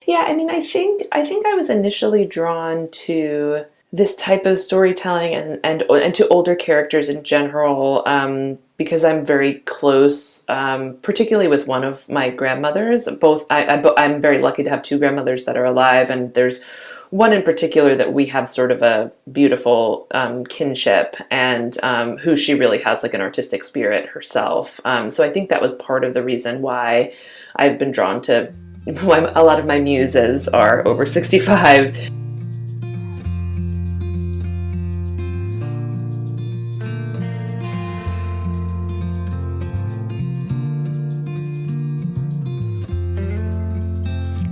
Yeah, I mean, I think I was initially drawn to this type of storytelling and to older characters in general, because I'm very close, particularly with one of my grandmothers. I'm very lucky to have two grandmothers that are alive, and there's one in particular that we have sort of a beautiful kinship, and who she really has like an artistic spirit herself. So I think that was part of the reason why I've been drawn to. A lot of my muses are over 65.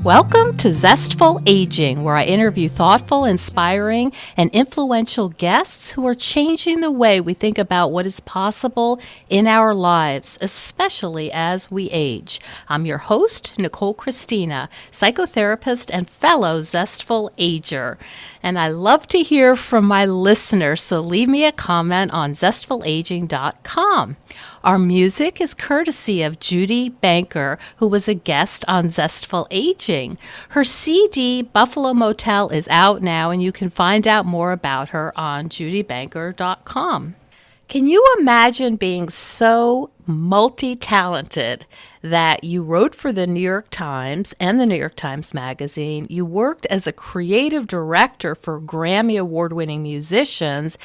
Welcome to Zestful Aging, where I interview thoughtful, inspiring, and influential guests who are changing the way we think about what is possible in our lives, especially as we age. I'm your host, Nicole Christina, psychotherapist and fellow Zestful Ager. And I love to hear from my listeners, so leave me a comment on zestfulaging.com. Our music is courtesy of Judy Banker, who was a guest on Zestful Aging. Her CD, Buffalo Motel, is out now, and you can find out more about her on judybanker.com. Can you imagine being so multi-talented that you wrote for the New York Times and the New York Times Magazine, you worked as a creative director for Grammy Award-winning musicians,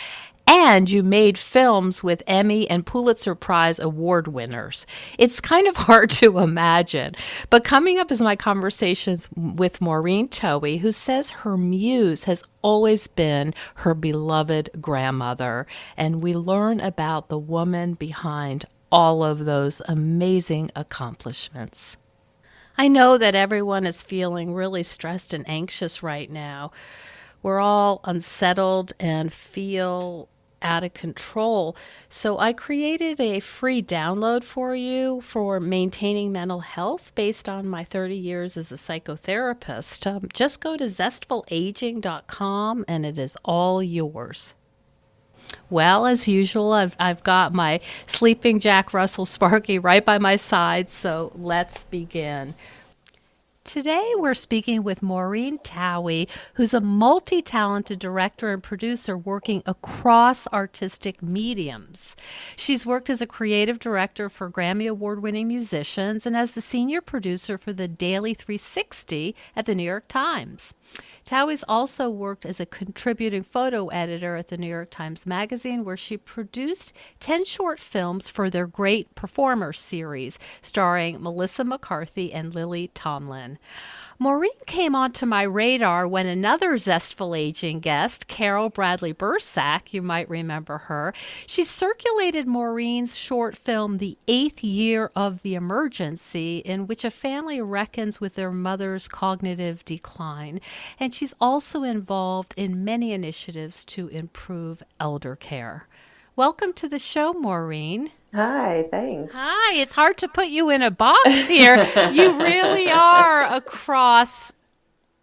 and you made films with Emmy and Pulitzer Prize award winners? It's kind of hard to imagine. But coming up is my conversation with Maureen Towey, who says her muse has always been her beloved grandmother. And we learn about the woman behind all of those amazing accomplishments. I know that everyone is feeling really stressed and anxious right now. We're all unsettled and feel out of control. So I created a free download for you for maintaining mental health based on my 30 years as a psychotherapist. Just go to zestfulaging.com and it is all yours. Well, as usual, I've got my sleeping Jack Russell Sparky right by my side, so let's begin. Today, we're speaking with Maureen Towey, who's a multi-talented director and producer working across artistic mediums. She's worked as a creative director for Grammy Award-winning musicians and as the senior producer for the Daily 360 at the New York Times. Towey's also worked as a contributing photo editor at the New York Times Magazine, where she produced 10 short films for their Great Performers series, starring Melissa McCarthy and Lily Tomlin. Maureen came onto my radar when another Zestful Aging guest, Bradley Bursack, you might remember her, she circulated Maureen's short film, The Eighth Year of the Emergency, in which a family reckons with their mother's cognitive decline. And she's also involved in many initiatives to improve elder care. Welcome to the show, Maureen. Hi, thanks. Hi, it's hard to put you in a box here. You really are across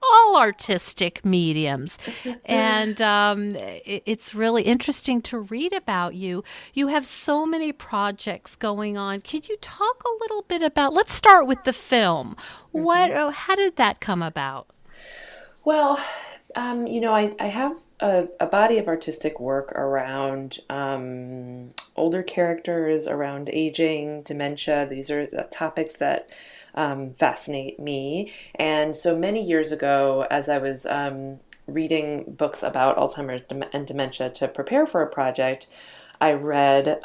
all artistic mediums. And it's really interesting to read about you. You have so many projects going on. Could you talk a little bit about, let's start with the film. How did that come about? Well, I have a body of artistic work around older characters, around aging, dementia. These are topics that fascinate me. And so many years ago, as I was reading books about Alzheimer's and dementia to prepare for a project, I read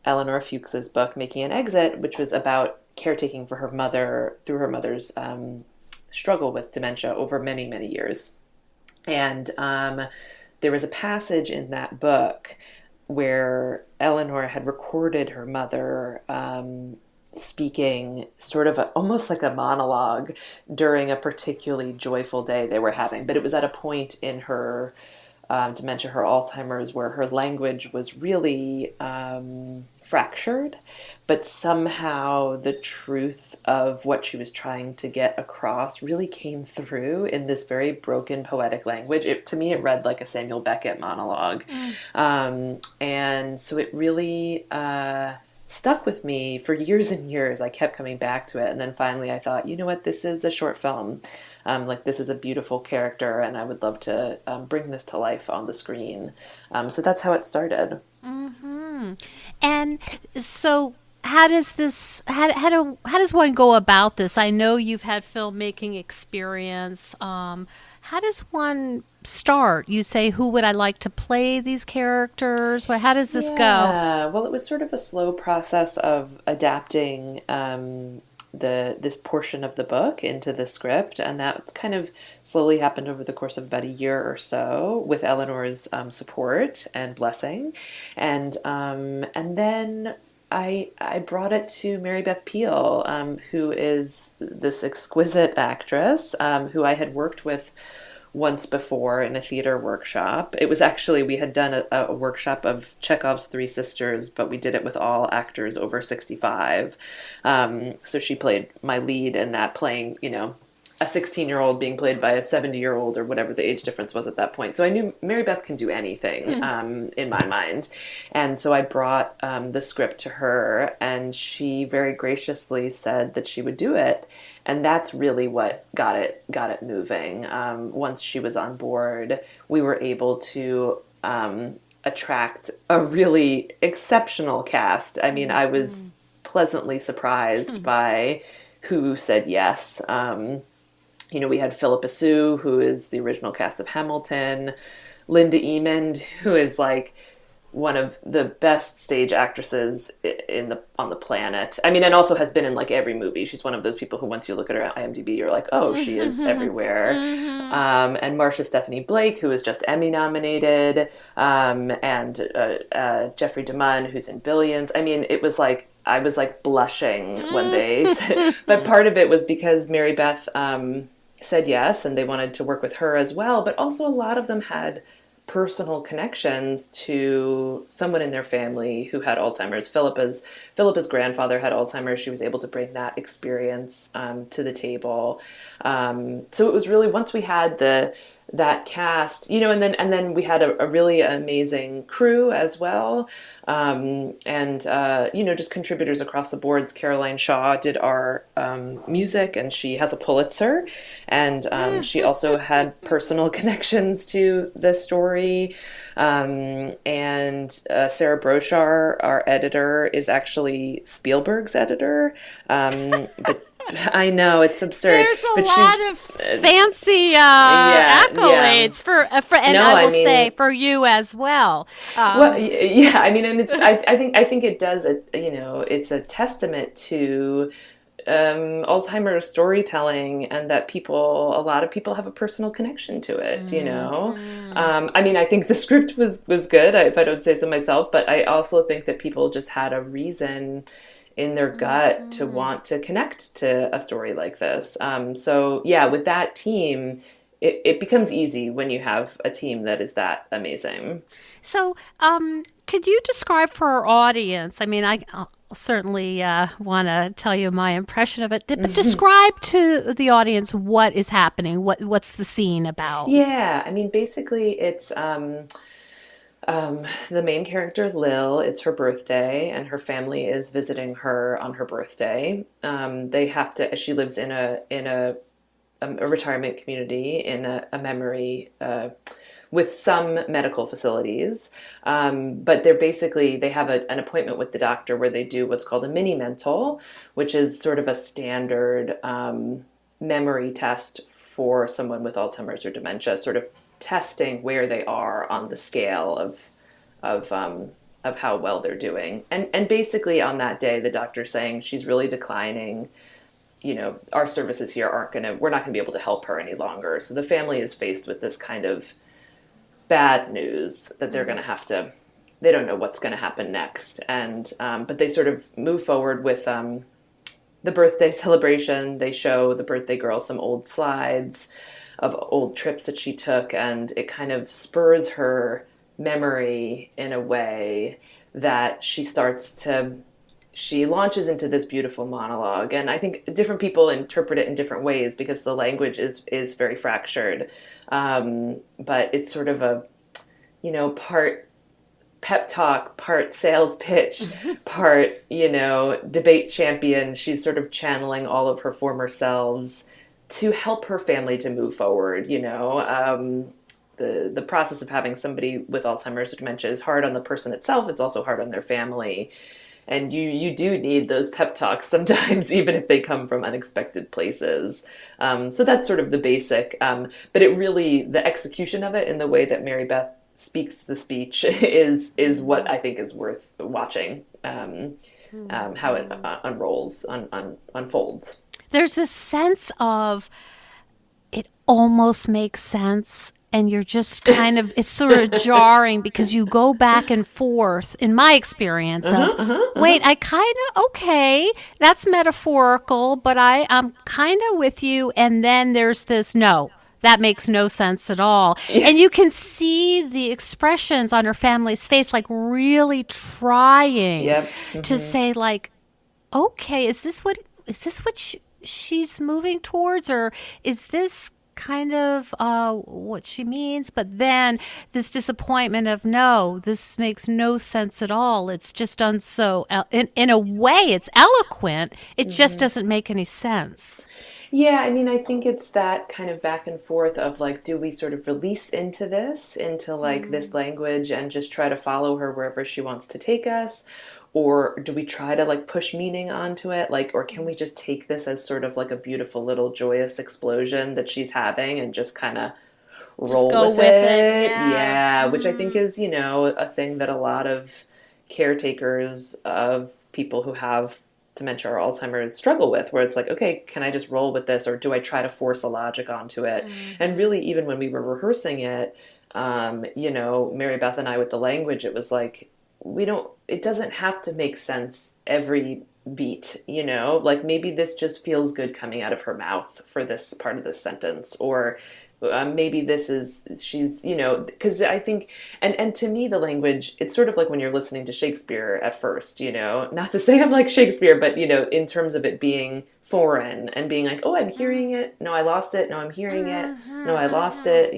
Eleanor Fuchs's book, Making an Exit, which was about caretaking for her mother through her mother's struggle with dementia over many, many years. And there was a passage in that book where Eleanor had recorded her mother speaking sort of almost like a monologue during a particularly joyful day they were having. But it was at a point in her dementia, her Alzheimer's, where her language was really fractured, but somehow the truth of what she was trying to get across really came through in this very broken poetic language. To me, it read like a Samuel Beckett monologue. And so it really stuck with me for years and years. I kept coming back to it. And then finally I thought, you know what, this is a short film. Like this is a beautiful character and I would love to bring this to life on the screen. So that's how it started. Mm-hmm. And so how does this how does one go about this? I know you've had filmmaking experience. How does one start? You say, who would I like to play these characters? Well, how does this go? Yeah, well, it was sort of a slow process of adapting this portion of the book into the script, and that kind of slowly happened over the course of about a year or so with Eleanor's support and blessing, and then I brought it to Mary Beth Peil, who is this exquisite actress who I had worked with once before in a theater workshop. It was actually, we had done a workshop of Chekhov's Three Sisters, but we did it with all actors over 65. So she played my lead in that, playing, a 16-year-old being played by a 70-year-old or whatever the age difference was at that point. So I knew Mary Beth can do anything in my mind. And so I brought the script to her, and she very graciously said that she would do it. And that's really what got it moving. Once she was on board, we were able to attract a really exceptional cast. I mean, I was pleasantly surprised by who said yes. We had Philippa Sue, who is the original cast of Hamilton, Linda Emond, who is like one of the best stage actresses on the planet. I mean, and also has been in like every movie. She's one of those people who, once you look at her IMDb, you're like, oh, she is everywhere. And Marcia Stephanie Blake, who is just Emmy nominated, and Jeffrey DeMunn, who's in Billions. I mean, it was like, I was like blushing when they said, but part of it was because Mary Beth said yes, and they wanted to work with her as well. But also a lot of them had personal connections to someone in their family who had Alzheimer's. Philippa's grandfather had Alzheimer's. She was able to bring that experience to the table. So it was really, once we had that cast, and then we had a really amazing crew as well. Just contributors across the boards. Caroline Shaw did our music, and she has a Pulitzer, and she also had personal connections to the story. And Sarah Brochar, our editor, is actually Spielberg's editor. But I know, it's absurd. There's a lot of fancy accolades for and no, I will say for you as well. Well, yeah, I mean, and it's I think it does it's a testament to Alzheimer's storytelling, and that a lot of people have a personal connection to it. I mean, I think the script was good, if I don't say so myself, but I also think that people just had a reason in their gut to want to connect to a story like this. So yeah, with that team, it becomes easy when you have a team that is that amazing. So could you describe for our audience, I mean, I'll certainly want to tell you my impression of it, but describe to the audience what is happening, what's the scene about? Yeah, I mean, basically it's the main character, Lil, it's her birthday, and her family is visiting her on her birthday. They have to, she lives in a retirement community in a memory with some medical facilities, but they have an appointment with the doctor where they do what's called a mini mental, which is sort of a standard memory test for someone with Alzheimer's or dementia, sort of testing where they are on the scale of how well they're doing. And basically on that day, the doctor's saying she's really declining. Our services here we're not gonna be able to help her any longer. So the family is faced with this kind of bad news that they're gonna have to, they don't know what's gonna happen next. And, but they sort of move forward with the birthday celebration. They show the birthday girl some old slides of old trips that she took, and it kind of spurs her memory in a way that she launches into this beautiful monologue. And I think different people interpret it in different ways because the language is very fractured. But it's sort of a, part pep talk, part sales pitch, part, debate champion. She's sort of channeling all of her former selves to help her family to move forward. The process of having somebody with Alzheimer's or dementia is hard on the person itself. It's also hard on their family. And you do need those pep talks sometimes, even if they come from unexpected places. So that's sort of the basic. But it really, the execution of it in the way that Mary Beth speaks the speech is what I think is worth watching, how it unfolds. There's this sense of it almost makes sense, and you're just kind of, it's sort of jarring because you go back and forth, in my experience, wait, I kind of, okay, that's metaphorical, but I'm kind of with you. And then there's this, no, that makes no sense at all. Yeah. And you can see the expressions on her family's face, like really trying to say, like, okay, is this what she's moving towards, or is this kind of what she means? But then this disappointment of, no, this makes no sense at all. It's just done so, in a way, it's eloquent. It just doesn't make any sense. Yeah, I mean, I think it's that kind of back and forth of like, do we sort of release into like this language and just try to follow her wherever she wants to take us? Or do we try to like push meaning onto it? Like, or can we just take this as sort of like a beautiful little joyous explosion that she's having and just kind of roll with it? Yeah. Which I think is, a thing that a lot of caretakers of people who have dementia or Alzheimer's struggle with, where it's like, okay, can I just roll with this, or do I try to force a logic onto it? And really, even when we were rehearsing it, Mary Beth and I with the language, it was like, it doesn't have to make sense every beat, like maybe this just feels good coming out of her mouth for this part of this sentence, or maybe she's, because I think, and to me, the language, it's sort of like when you're listening to Shakespeare at first, not to say I'm like Shakespeare, but, in terms of it being foreign and being like, oh, I'm hearing it. No, I lost it. No, I'm hearing it. No, I lost it,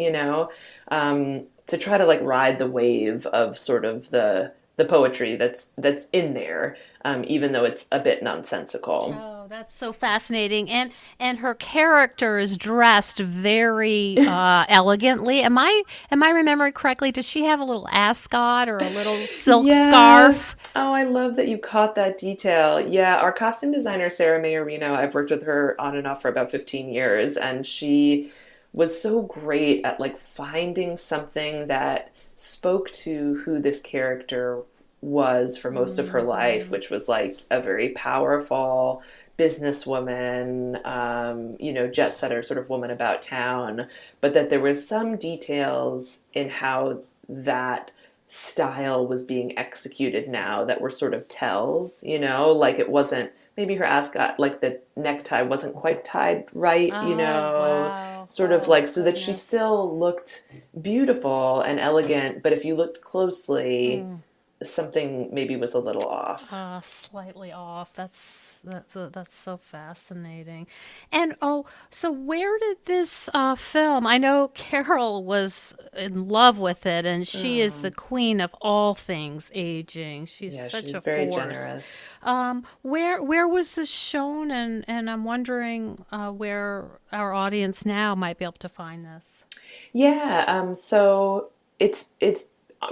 to try to like ride the wave of sort of the poetry that's in there, even though it's a bit nonsensical. Oh, that's so fascinating. And her character is dressed very elegantly. Am I remembering correctly? Does she have a little ascot or a little silk scarf? Oh, I love that you caught that detail. Yeah, our costume designer, Sarah Mayerino, I've worked with her on and off for about 15 years, and she was so great at like finding something that spoke to who this character was for most of her life, which was like a very powerful businesswoman, jet setter sort of woman about town, but that there was some details in how that style was being executed now that were sort of tells, like it wasn't, maybe her ascot, like the necktie wasn't quite tied right, wow. sort of like, so that she still looked beautiful and elegant, but if you looked closely, something maybe was a little off. Slightly off. That's so fascinating. And so where did this film? I know Carol was in love with it, and she is the queen of all things aging. She's such a very force. Generous. Where was this shown? And I'm wondering where our audience now might be able to find this. Yeah. So it's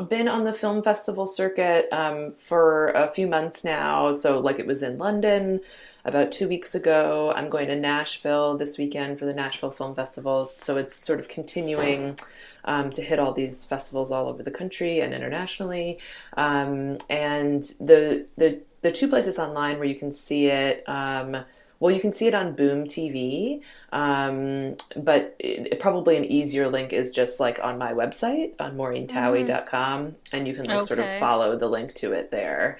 been on the film festival circuit for a few months now. So like it was in London about 2 weeks ago. I'm going to Nashville this weekend for the Nashville Film Festival. So it's sort of continuing to hit all these festivals all over the country and internationally. And the two places online where you can see it, well, you can see it on Boom TV, but probably an easier link is just like on my website on MaureenTowey.com, and you can like sort of follow the link to it there.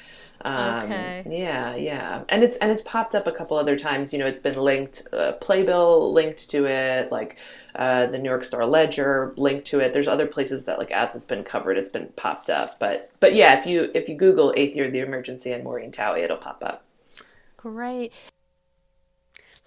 Yeah. And it's popped up a couple other times. It's been linked, Playbill linked to it, like the New York Star Ledger linked to it. There's other places that like as it's been covered, it's been popped up. But yeah, if you Google 8th Year of the Emergency and Maureen Towey, it'll pop up. Great.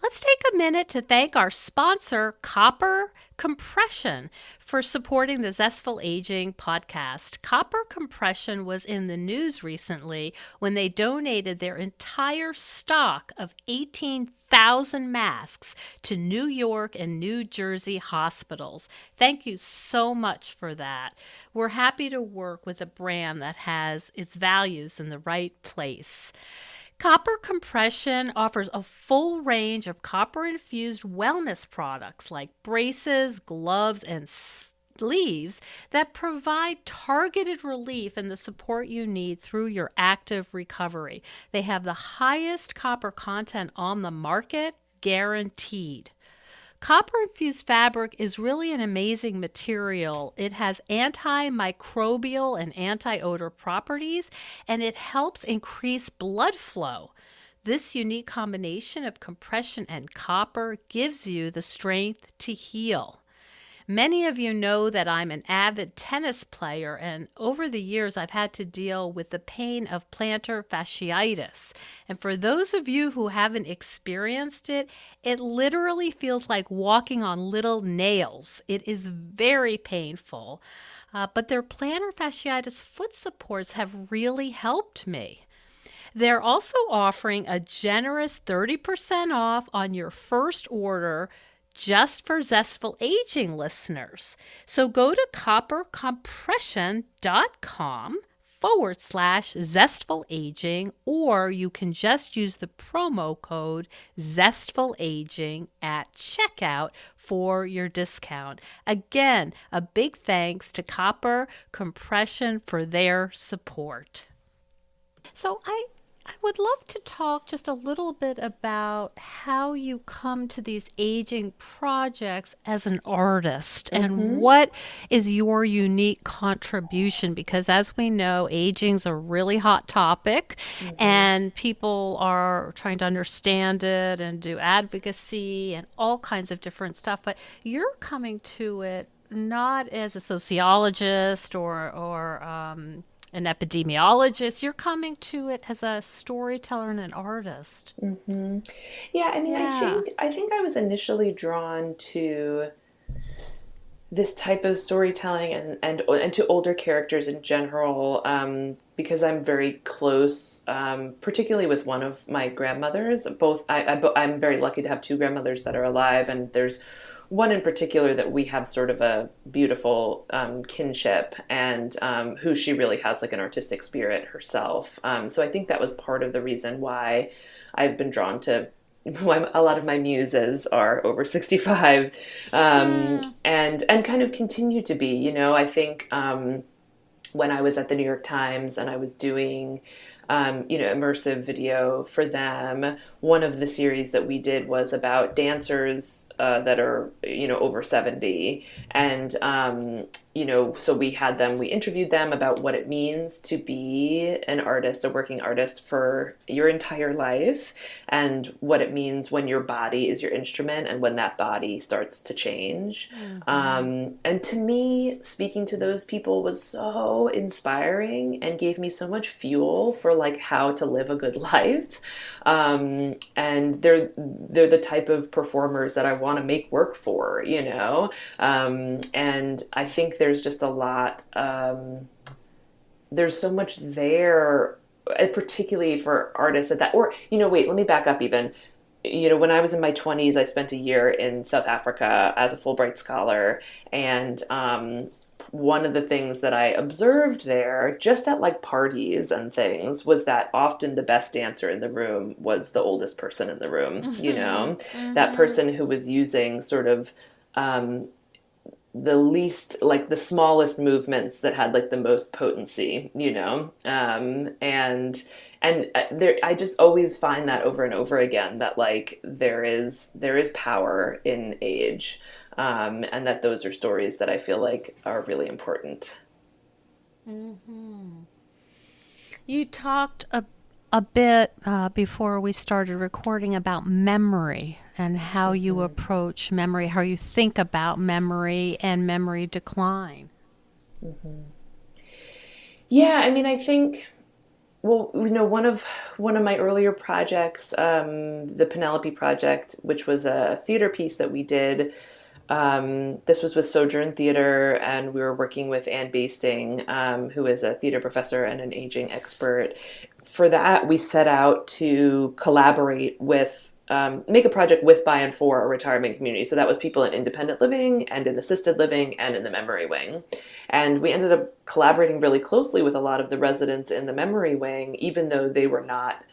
Let's take a minute to thank our sponsor, Copper Compression, for supporting the Zestful Aging podcast. Copper Compression was in the news recently when they donated their entire stock of 18,000 masks to New York and New Jersey hospitals. Thank you so much for that. We're happy to work with a brand that has its values in the right place. Copper Compression offers a full range of copper-infused wellness products like braces, gloves, and sleeves that provide targeted relief and the support you need through your active recovery. They have the highest copper content on the market, guaranteed. Copper-infused fabric is really an amazing material. It has antimicrobial and anti-odor properties, and it helps increase blood flow. This unique combination of compression and copper gives you the strength to heal. Many of you know that I'm an avid tennis player, and over the years I've had to deal with the pain of plantar fasciitis. And for those of you who haven't experienced it, it literally feels like walking on little nails. It is very painful, but their plantar fasciitis foot supports have really helped me. They're also offering a generous 30% off on your first order just for Zestful Aging listeners. So go to coppercompression.com/Zestful Aging, or you can just use the promo code Zestful Aging at checkout for your discount. Again, a big thanks to Copper Compression for their support. So I would love to talk just a little bit about how you come to these aging projects as an artist and what is your unique contribution, because as we know, aging's a really hot topic and people are trying to understand it and do advocacy and all kinds of different stuff, but you're coming to it not as a sociologist or an epidemiologist. You're coming to it as a storyteller and an artist. Yeah, I mean, I think I was initially drawn to this type of storytelling and to older characters in general, because I'm very close, particularly with one of my grandmothers. I'm very lucky to have two grandmothers that are alive, and there's one in particular that we have sort of a beautiful kinship, and who she really has like an artistic spirit herself. So I think that was part of the reason why I've been drawn to, why a lot of my muses are over 65, and kind of continue to be. You know, I think when I was at the New York Times and I was doing immersive video for them, one of the series that we did was about dancers that are, over 70. And, so we interviewed them about what it means to be an artist, a working artist for your entire life, and what it means when your body is your instrument and when that body starts to change. And to me, speaking to those people was so inspiring and gave me so much fuel for like how to live a good life. And they're the type of performers that I want to make work for, and I think there's just a lot, there's so much there, particularly for artists let me back up even. When I was in my 20s, I spent a year in South Africa as a Fulbright scholar, and one of the things that I observed there, just at like parties and things, was that often the best dancer in the room was the oldest person in the room, that person who was using sort of the least, like the smallest movements that had like the most potency, and I just always find that over and over again, that like there is power in age, and that those are stories that I feel like are really important. You talked a bit before we started recording about memory and how you approach memory, how you think about memory and memory decline. Yeah, I mean, I think Well, one of my earlier projects, the Penelope Project, which was a theater piece that we did. This was with Sojourn Theater, and we were working with Ann Basting, who is a theater professor and an aging expert. For that, we set out to collaborate with, make a project with, by, and for a retirement community. So that was people in independent living and in assisted living and in the memory wing. And we ended up collaborating really closely with a lot of the residents in the memory wing, even though they were not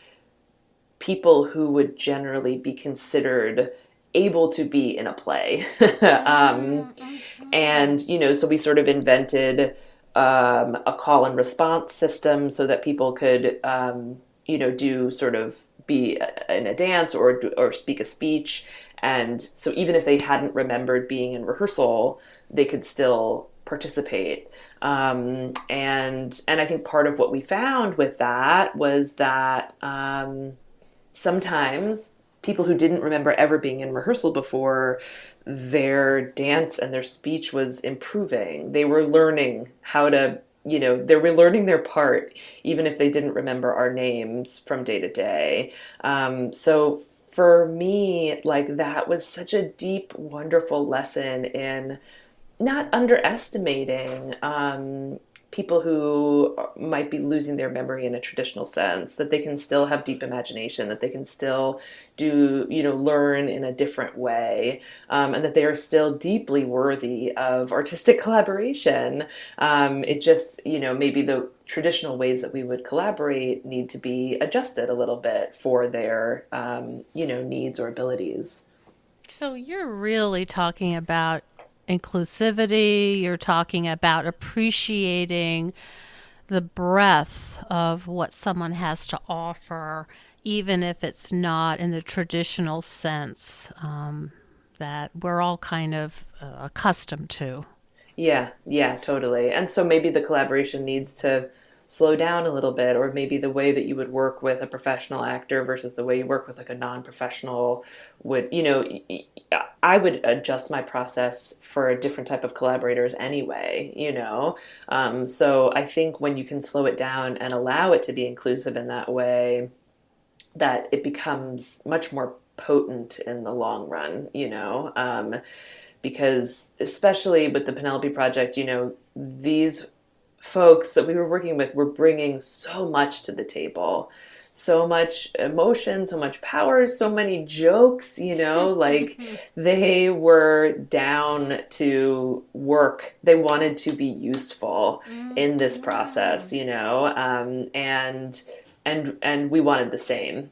people who would generally be considered able to be in a play. And, so we sort of invented a call and response system so that people could, do sort of be in a dance or speak a speech. And so even if they hadn't remembered being in rehearsal, they could still participate. And I think part of what we found with that was that sometimes people who didn't remember ever being in rehearsal before, their dance and their speech was improving. They were learning how to, they were learning their part, even if they didn't remember our names from day to day. So for me, like, that was such a deep, wonderful lesson in not underestimating people who might be losing their memory in a traditional sense, that they can still have deep imagination, that they can still do, learn in a different way, and that they are still deeply worthy of artistic collaboration. It just, maybe the traditional ways that we would collaborate need to be adjusted a little bit for their, needs or abilities. So you're really talking about inclusivity, you're talking about appreciating the breadth of what someone has to offer, even if it's not in the traditional sense that we're all kind of accustomed to. Yeah, totally. And so maybe the collaboration needs to slow down a little bit, or maybe the way that you would work with a professional actor versus the way you work with like a non-professional would, I would adjust my process for a different type of collaborators anyway, So I think when you can slow it down and allow it to be inclusive in that way, that it becomes much more potent in the long run, because especially with the Penelope Project, these folks that we were working with were bringing so much to the table, so much emotion, so much power, so many jokes, like they were down to work. They wanted to be useful in this process, and we wanted the same,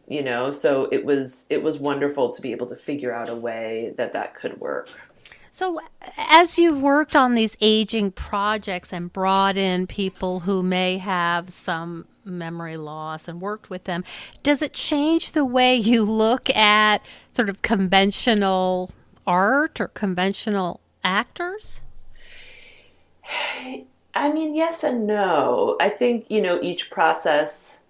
so it was wonderful to be able to figure out a way that could work. So as you've worked on these aging projects and brought in people who may have some memory loss and worked with them, does it change the way you look at sort of conventional art or conventional actors? I mean, yes and no. I think, each process,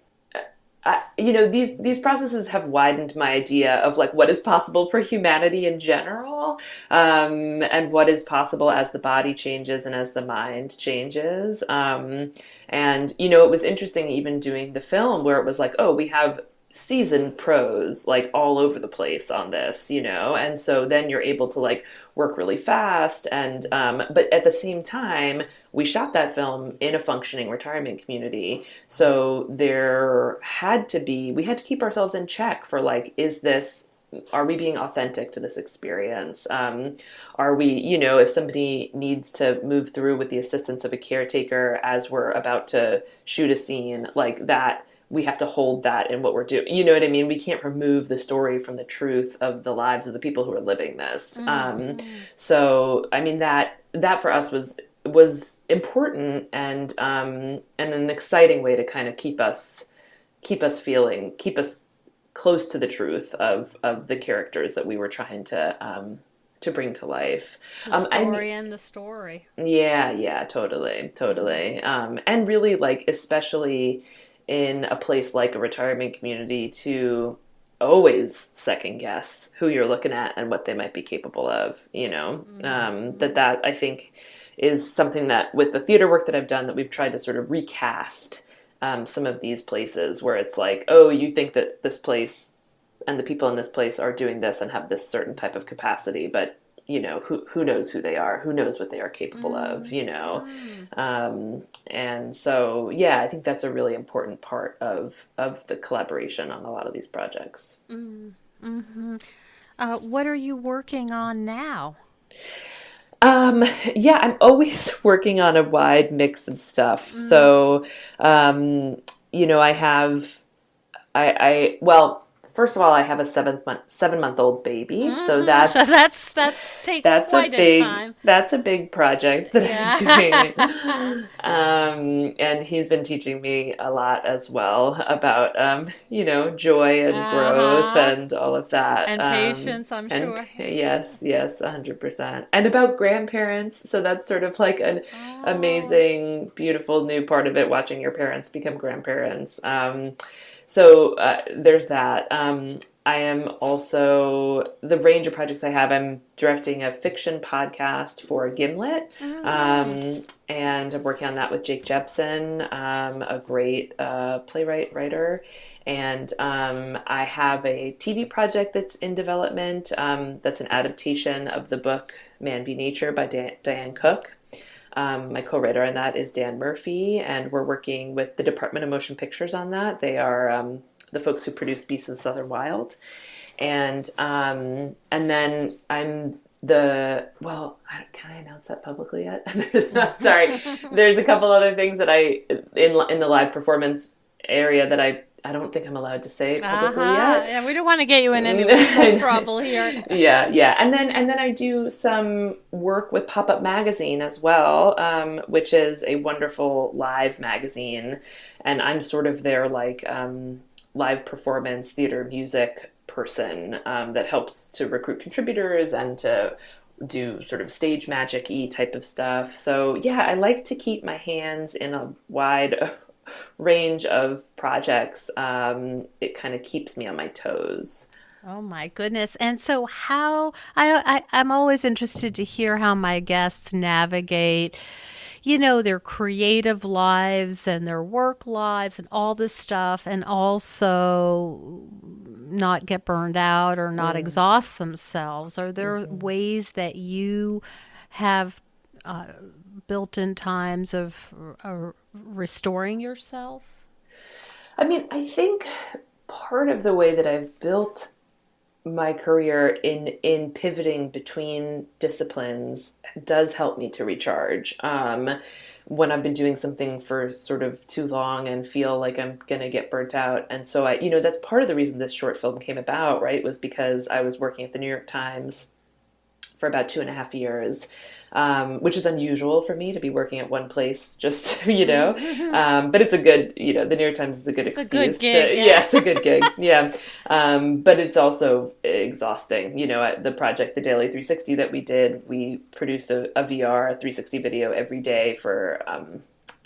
these processes have widened my idea of like what is possible for humanity in general, and what is possible as the body changes and as the mind changes. And it was interesting even doing the film where it was like, oh, we have seasoned pros like all over the place on this, and so then you're able to like work really fast. And but at the same time, we shot that film in a functioning retirement community, so we had to keep ourselves in check for like, are we being authentic to this experience? Are we, if somebody needs to move through with the assistance of a caretaker as we're about to shoot a scene like that, we have to hold that in what we're doing. You know what I mean? We can't remove the story from the truth of the lives of the people who are living this. So, I mean, that for us was important and an exciting way to kind of keep us close to the truth of the characters that we were trying to bring to life. The story and the story. Yeah, totally. And really, like, especially in a place like a retirement community, to always second guess who you're looking at and what they might be capable of, that I think is something that with the theater work that I've done, that we've tried to sort of recast some of these places where it's like, oh, you think that this place and the people in this place are doing this and have this certain type of capacity, but who knows who they are, who knows what they are capable of, and so, yeah, I think that's a really important part of the collaboration on a lot of these projects. What are you working on now? Yeah, I'm always working on a wide mix of stuff. So, well, first of all, I have a 7-month-old baby, so that's takes that's quite a time. that's a big project that I'm doing. And he's been teaching me a lot as well about joy and growth and all of that, and patience, I'm sure. Yes, 100%, and about grandparents. So that's sort of like an amazing, beautiful new part of it, watching your parents become grandparents. So there's that. I am also, the range of projects I have, I'm directing a fiction podcast for Gimlet, and I'm working on that with Jake Jepson, a great playwright, writer. And I have a TV project that's in development, that's an adaptation of the book Man Be Nature by Diane Cook. My co-writer on that is Dan Murphy, and we're working with the Department of Motion Pictures on that. They are the folks who produce Beasts in Southern Wild. And then I'm can I announce that publicly yet? Sorry. There's a couple other things that in the live performance area that I don't think I'm allowed to say publicly yet. Yeah, we don't want to get you in any legal trouble here. Yeah. And then I do some work with Pop-Up Magazine as well, which is a wonderful live magazine. And I'm sort of their live performance, theater, music person that helps to recruit contributors and to do sort of stage magic-y type of stuff. So yeah, I like to keep my hands in a wide range of projects. It kind of keeps me on my toes. Oh my goodness. And so I'm always interested to hear how my guests navigate, their creative lives and their work lives and all this stuff, and also not get burned out or not exhaust themselves. Are there ways that you have built in times of restoring yourself? I mean, I think part of the way that I've built my career in pivoting between disciplines does help me to recharge. When I've been doing something for sort of too long and feel like I'm going to get burnt out. And so that's part of the reason this short film came about, right? Was because I was working at the New York Times for about 2.5 years, which is unusual for me to be working at one place, just, but it's a good, the New York Times is a good excuse. A good gig. It's a good gig. Yeah. But it's also exhausting. The project, the Daily 360 that we did, we produced a VR 360 video every day for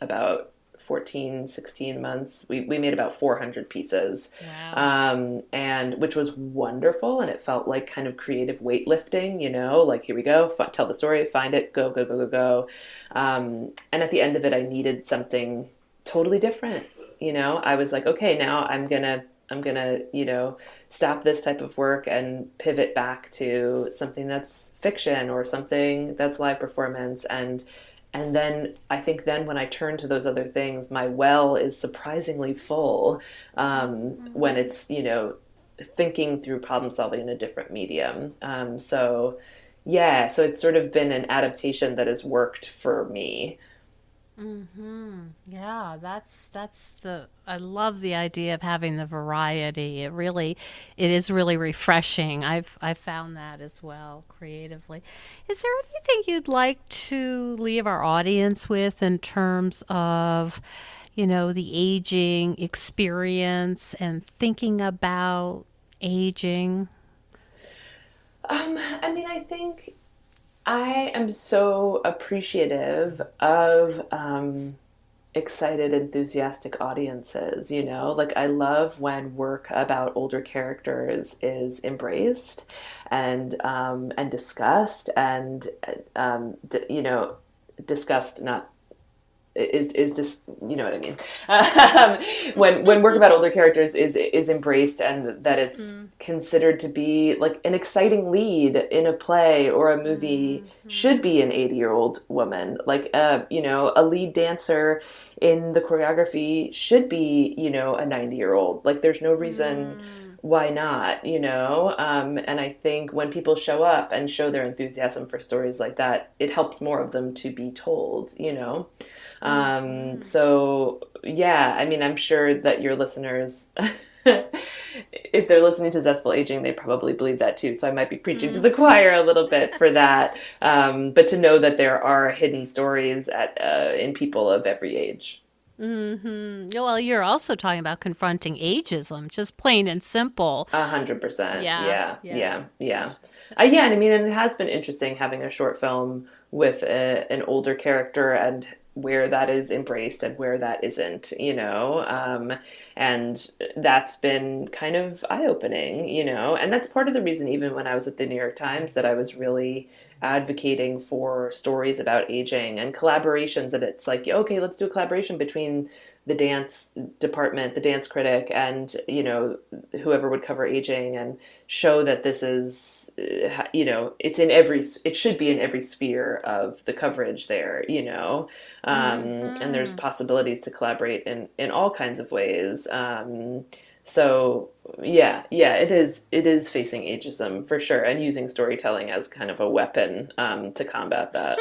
about 14, 16 months. We made about 400 pieces. Wow. And which was wonderful. And it felt like kind of creative weightlifting, like, here we go, tell the story, find it, go. And at the end of it, I needed something totally different. I was like, okay, now I'm gonna, stop this type of work and pivot back to something that's fiction or something that's live performance. And then I think when I turn to those other things, my well is surprisingly full when it's, thinking through problem solving in a different medium. So it's sort of been an adaptation that has worked for me. Yeah, I love the idea of having the variety. It is really refreshing. I've found that as well creatively. Is there anything you'd like to leave our audience with in terms of, the aging experience and thinking about aging? I think I am so appreciative of excited, enthusiastic audiences, I love when work about older characters is embraced and discussed and, discussed not is this, you know what I mean? When work about older characters is embraced, and that it's considered to be like an exciting lead in a play or a movie should be an 80-year-old woman. Like, a lead dancer in the choreography should be, a 90-year-old. Like, there's no reason why not, and I think when people show up and show their enthusiasm for stories like that, it helps more of them to be told. So yeah, I mean, I'm sure that your listeners, if they're listening to Zestful Aging, they probably believe that too. So I might be preaching to the choir a little bit for that. But to know that there are hidden stories in people of every age. Well, you're also talking about confronting ageism, just plain and simple. 100%. Yeah. Yeah. And I mean, and it has been interesting having a short film with an older character and where that is embraced and where that isn't, and that's been kind of eye-opening, and that's part of the reason, even when I was at the New York Times, that I was really advocating for stories about aging and collaborations, that it's like, okay, let's do a collaboration between the dance department, the dance critic, and, whoever would cover aging, and show that this is, it should be in every sphere of the coverage there, and there's possibilities to collaborate in all kinds of ways. So it is facing ageism for sure, and using storytelling as kind of a weapon to combat that.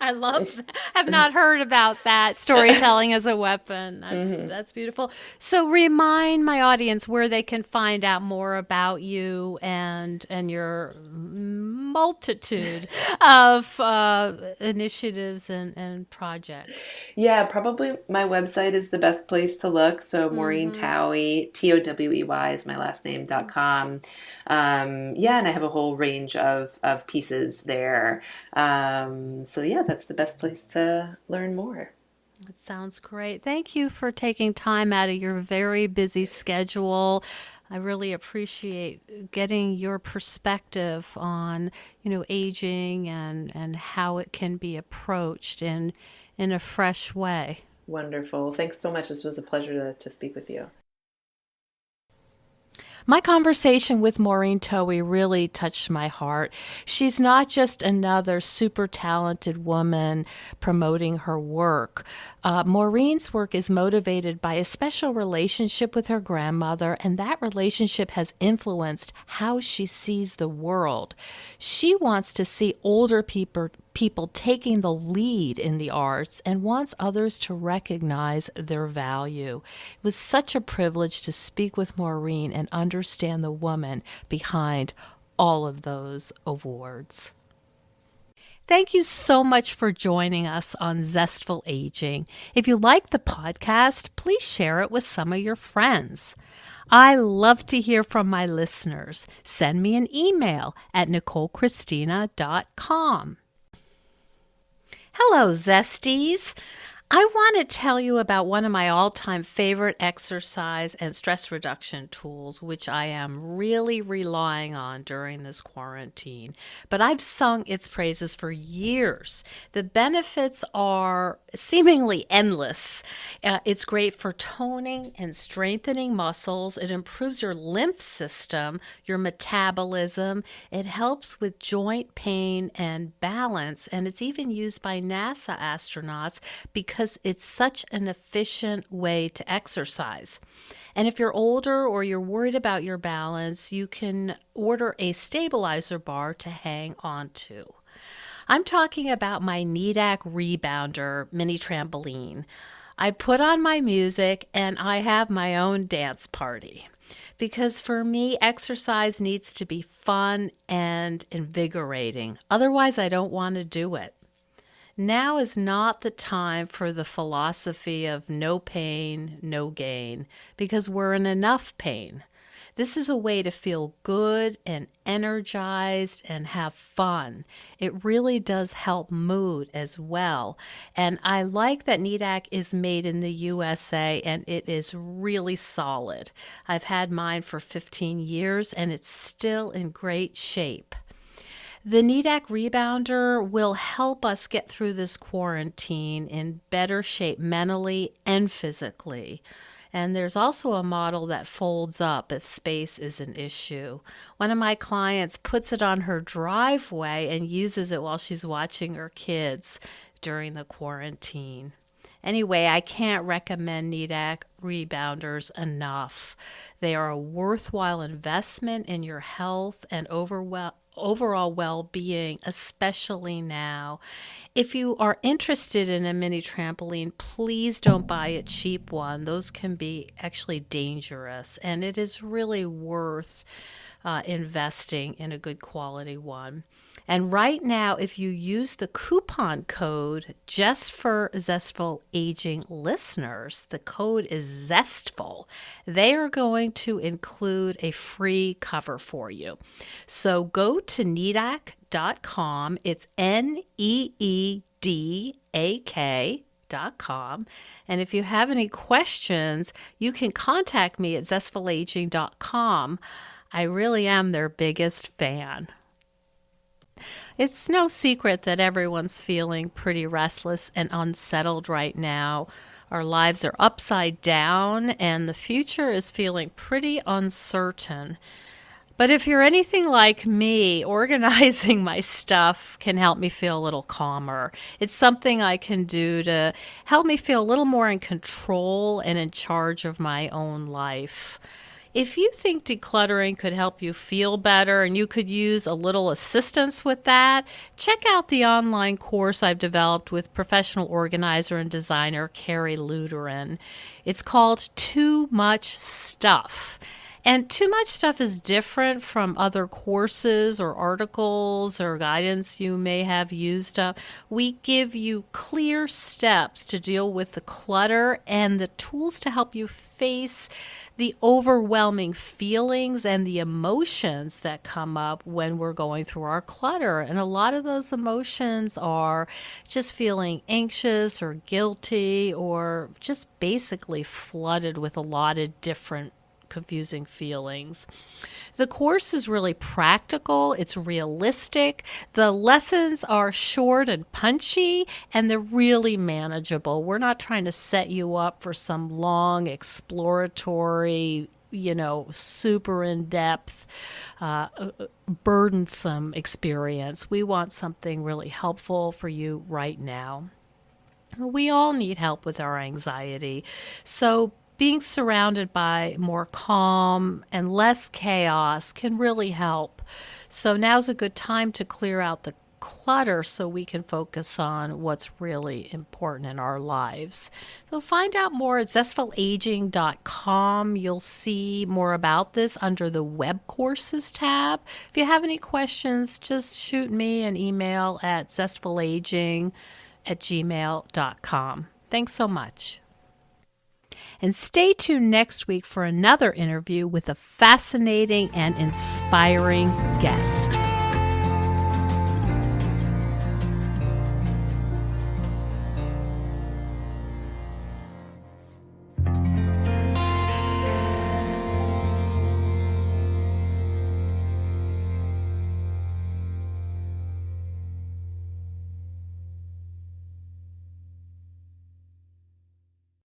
I love that. I've not heard about that, storytelling as a weapon. That's beautiful. So remind my audience where they can find out more about you and your multitude of initiatives and projects. Yeah, probably my website is the best place to look. So Maureen Towey, Towey is my last name.com. And I have a whole range of pieces there. So yeah, that's the best place to learn more. That sounds great. Thank you for taking time out of your very busy schedule. I really appreciate getting your perspective on, aging and how it can be approached in a fresh way. Wonderful. Thanks so much. This was a pleasure to speak with you. My conversation with Maureen Towey really touched my heart. She's not just another super talented woman promoting her work. Maureen's work is motivated by a special relationship with her grandmother, and that relationship has influenced how she sees the world. She wants to see older people taking the lead in the arts and wants others to recognize their value. It was such a privilege to speak with Maureen and understand the woman behind all of those awards. Thank you so much for joining us on Zestful Aging. If you like the podcast, please share it with some of your friends. I love to hear from my listeners. Send me an email at NicoleChristina.com. Hello, Zesties. I want to tell you about one of my all-time favorite exercise and stress reduction tools, which I am really relying on during this quarantine. But I've sung its praises for years. The benefits are seemingly endless. It's great for toning and strengthening muscles. It improves your lymph system, your metabolism. It helps with joint pain and balance. And it's even used by NASA astronauts because it's such an efficient way to exercise. And if you're older or you're worried about your balance, you can order a stabilizer bar to hang on to. I'm talking about my Needak Rebounder mini trampoline. I put on my music and I have my own dance party. Because for me, exercise needs to be fun and invigorating. Otherwise, I don't want to do it. Now is not the time for the philosophy of no pain, no gain, because we're in enough pain. This is a way to feel good and energized and have fun. It really does help mood as well. And I like that Needak is made in the USA and it is really solid. I've had mine for 15 years and it's still in great shape. The NEDAC Rebounder will help us get through this quarantine in better shape mentally and physically. And there's also a model that folds up if space is an issue. One of my clients puts it on her driveway and uses it while she's watching her kids during the quarantine. Anyway, I can't recommend NEDAC Rebounders enough. They are a worthwhile investment in your health and overall well-being, especially now. If you are interested in a mini trampoline, please don't buy a cheap one. Those can be actually dangerous, and it is really worth investing in a good quality one. And right now, if you use the coupon code just for Zestful Aging listeners, the code is Zestful. They are going to include a free cover for you. So go to needak.com. It's NEEDAK.com. And if you have any questions, you can contact me at zestfulaging.com. I really am their biggest fan. It's no secret that everyone's feeling pretty restless and unsettled right now. Our lives are upside down, and the future is feeling pretty uncertain. But if you're anything like me, organizing my stuff can help me feel a little calmer. It's something I can do to help me feel a little more in control and in charge of my own life. If you think decluttering could help you feel better and you could use a little assistance with that, check out the online course I've developed with professional organizer and designer Carrie Luderin. It's called Too Much Stuff. And Too Much Stuff is different from other courses or articles or guidance you may have used up. We give you clear steps to deal with the clutter and the tools to help you face the overwhelming feelings and the emotions that come up when we're going through our clutter. And a lot of those emotions are just feeling anxious or guilty or just basically flooded with a lot of different confusing feelings. The course is really practical. It's realistic. The lessons are short and punchy, and they're really manageable. We're not trying to set you up for some long exploratory, super in-depth, burdensome experience. We want something really helpful for you right now. We all need help with our anxiety. So being surrounded by more calm and less chaos can really help. So now's a good time to clear out the clutter so we can focus on what's really important in our lives. So find out more at zestfulaging.com. You'll see more about this under the web courses tab. If you have any questions, just shoot me an email at zestfulaging@gmail.com. Thanks so much. And stay tuned next week for another interview with a fascinating and inspiring guest.